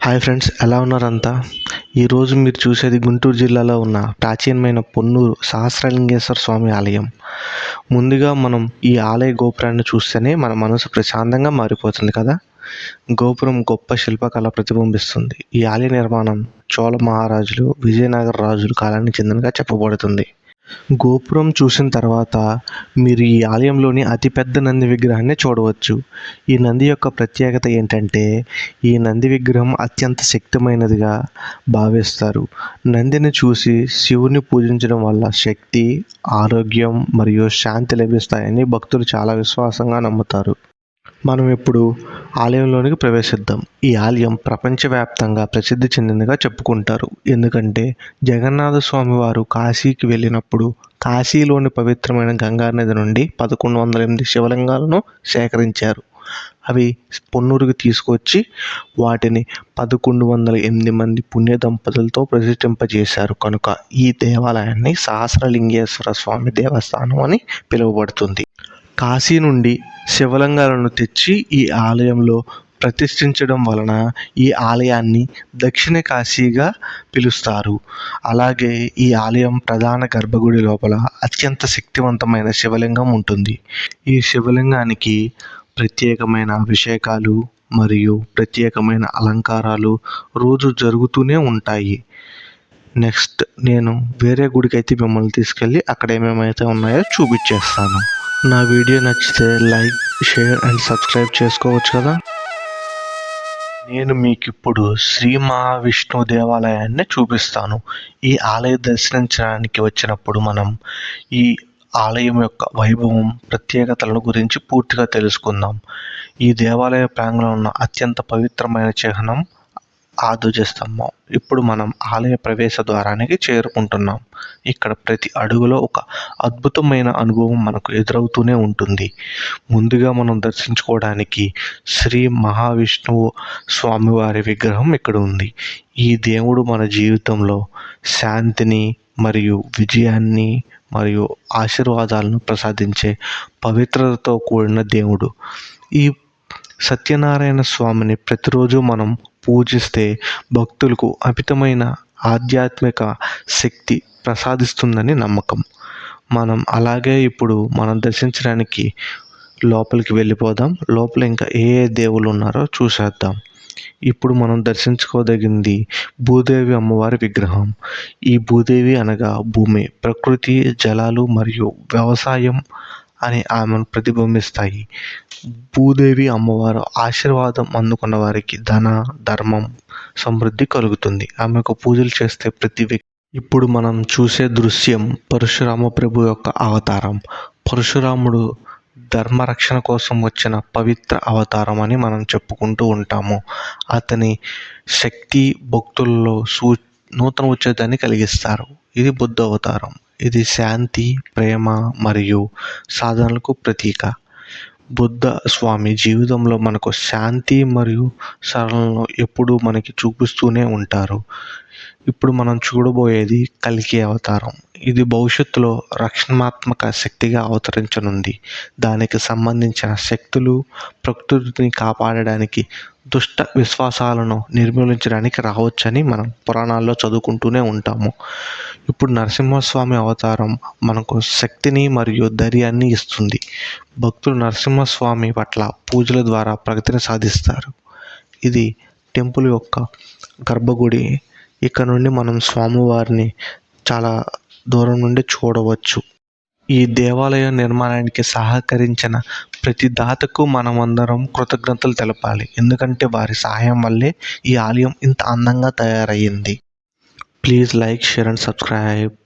Hi friends, ఎలా ఉన్నారంతా? ఈరోజు మీరు చూసేది గుంటూరు జిల్లాలో ఉన్న ప్రాచీనమైన పొన్నూరు సహస్రలింగేశ్వర స్వామి ఆలయం. ముందుగా మనం ఈ ఆలయ గోపురాన్ని చూస్తేనే మన మనసు ప్రశాంతంగా మారిపోతుంది కదా. గోపురం గొప్ప శిల్పకళ ప్రతిబింబిస్తుంది. ఈ ఆలయ నిర్మాణం చోళ మహారాజులు, విజయనగర రాజుల కాలానికి చెందినగా చెప్పబడుతుంది. గోపురం చూసిన తర్వాత మీరు ఈ ఆలయంలోని అతిపెద్ద నంది విగ్రహాన్ని చూడవచ్చు. ఈ నంది యొక్క ప్రత్యేకత ఏంటంటే, ఈ నంది విగ్రహం అత్యంత శక్తిమైనదిగా భావిస్తారు. నందిని చూసి శివుని పూజించడం వల్ల శక్తి, ఆరోగ్యం మరియు శాంతి లభిస్తాయని భక్తులు చాలా విశ్వాసంగా నమ్ముతారు. మనం ఇప్పుడు ఆలయంలోనికి ప్రవేశిద్దాం. ఈ ఆలయం ప్రపంచవ్యాప్తంగా ప్రసిద్ధి చెందిందిగా చెప్పుకుంటారు. ఎందుకంటే జగన్నాథ స్వామి వారు కాశీకి వెళ్ళినప్పుడు కాశీలోని పవిత్రమైన గంగా నది నుండి 1108 శివలింగాలను సేకరించారు. అవి పొన్నూరుకి తీసుకొచ్చి వాటిని 1108 మంది పుణ్య దంపతులతో ప్రతిష్ఠింపజేశారు. కనుక ఈ దేవాలయాన్ని సహస్రలింగేశ్వర స్వామి దేవస్థానం అని పిలువబడుతుంది. కాశీ నుండి శివలింగాలను తెచ్చి ఈ ఆలయంలో ప్రతిష్ఠించడం వలన ఈ ఆలయాన్ని దక్షిణ కాశీగా పిలుస్తారు. అలాగే ఈ ఆలయం ప్రధాన గర్భగుడి లోపల అత్యంత శక్తివంతమైన శివలింగం ఉంటుంది. ఈ శివలింగానికి ప్రత్యేకమైన అభిషేకాలు మరియు ప్రత్యేకమైన అలంకారాలు రోజు జరుగుతూనే ఉంటాయి. నెక్స్ట్ నేను వేరే గుడికి అయితే మిమ్మల్ని తీసుకెళ్ళి అక్కడ ఏమేమైతే ఉన్నాయో చూపించేస్తాను. నా వీడియో నచ్చితే లైక్, షేర్ అండ్ సబ్స్క్రైబ్ చేసుకోవచ్చు కదా. నేను మీకు ఇప్పుడు శ్రీ మహావిష్ణువు దేవాలయాన్ని చూపిస్తాను. ఈ ఆలయ దర్శించడానికి వచ్చినప్పుడు మనం ఈ ఆలయం యొక్క వైభవం, ప్రత్యేకతలను గురించి పూర్తిగా తెలుసుకుందాం. ఈ దేవాలయ ప్రాంగణంలో ఉన్న అత్యంత పవిత్రమైన చిహ్నం ఆ ధ్వజస్తంభం. ఇప్పుడు మనం ఆలయ ప్రవేశ ద్వారానికి చేరుకుంటున్నాం. ఇక్కడ ప్రతి అడుగులో ఒక అద్భుతమైన అనుభవం మనకు ఎదురవుతూనే ఉంటుంది. ముందుగా మనం దర్శించుకోవడానికి శ్రీ మహావిష్ణువు స్వామివారి విగ్రహం ఇక్కడ ఉంది. ఈ దేవుడు మన జీవితంలో శాంతిని మరియు విజయాన్ని మరియు ఆశీర్వాదాలను ప్రసాదించే పవిత్రతతో కూడిన దేవుడు. ఈ సత్యనారాయణ స్వామిని ప్రతిరోజు మనం పూజిస్తే భక్తులకు అమితమైన ఆధ్యాత్మిక శక్తి ప్రసాదిస్తుందని నమ్మకం. మనం అలాగే ఇప్పుడు మనం దర్శించడానికి లోపలికి వెళ్ళిపోదాం. లోపల ఇంకా ఏ దేవుళ్ళు ఉన్నారో చూసేద్దాం. ఇప్పుడు మనం దర్శించుకోదగింది భూదేవి అమ్మవారి విగ్రహం. ఈ భూదేవి అనగా భూమి, ప్రకృతి, జలాలు మరియు వ్యవసాయం అని ఆమెను ప్రతిబింబిస్తాయి. భూదేవి అమ్మవారు ఆశీర్వాదం అందుకున్న వారికి ధన, ధర్మం, సమృద్ధి కలుగుతుంది. ఆమెకు పూజలు చేస్తే ప్రతి వ్యక్తి. ఇప్పుడు మనం చూసే దృశ్యం పరశురామ ప్రభు యొక్క అవతారం. పరశురాముడు ధర్మరక్షణ కోసం వచ్చిన పవిత్ర అవతారం అని మనం చెప్పుకుంటూ ఉంటాము. అతని శక్తి భక్తుల్లో నూతన ఉత్తేజాన్ని కలిగిస్తారు. ఇది బుద్ధ అవతారం. ఇది శాంతి, ప్రేమ మరియు సాధనలకు ప్రతీక. బుద్ధ స్వామి జీవితంలో మనకు శాంతి మరియు సరళను ఎప్పుడూ మనకి చూపిస్తూనే ఉంటారు. ఇప్పుడు మనం చూడబోయేది కల్కి అవతారం. ఇది భవిష్యత్తులో రక్షణాత్మక శక్తిగా అవతరించనుంది. దానికి సంబంధించిన శక్తులు ప్రకృతిని కాపాడడానికి, దుష్ట విశ్వాసాలను నిర్మూలించడానికి రావచ్చని మనం పురాణాల్లో చదువుకుంటూనే ఉంటాము. ఇప్పుడు నరసింహస్వామి అవతారం మనకు శక్తిని మరియు ధైర్యాన్ని ఇస్తుంది. భక్తులు నరసింహస్వామి పట్ల పూజల ద్వారా ప్రగతిని సాధిస్తారు. ఇది టెంపుల్ యొక్క గర్భగుడి. ఇక్కడ నుండి మనం స్వామివారిని చాలా దూరం నుండి చూడవచ్చు. ఈ దేవాలయ నిర్మాణానికి సహకరించిన ప్రతి దాతకు మనమందరం కృతజ్ఞతలు తెలపాలి. ఎందుకంటే వారి సహాయం వల్లే ఈ ఆలయం ఇంత అందంగా తయారయ్యింది. Please like, share and subscribe.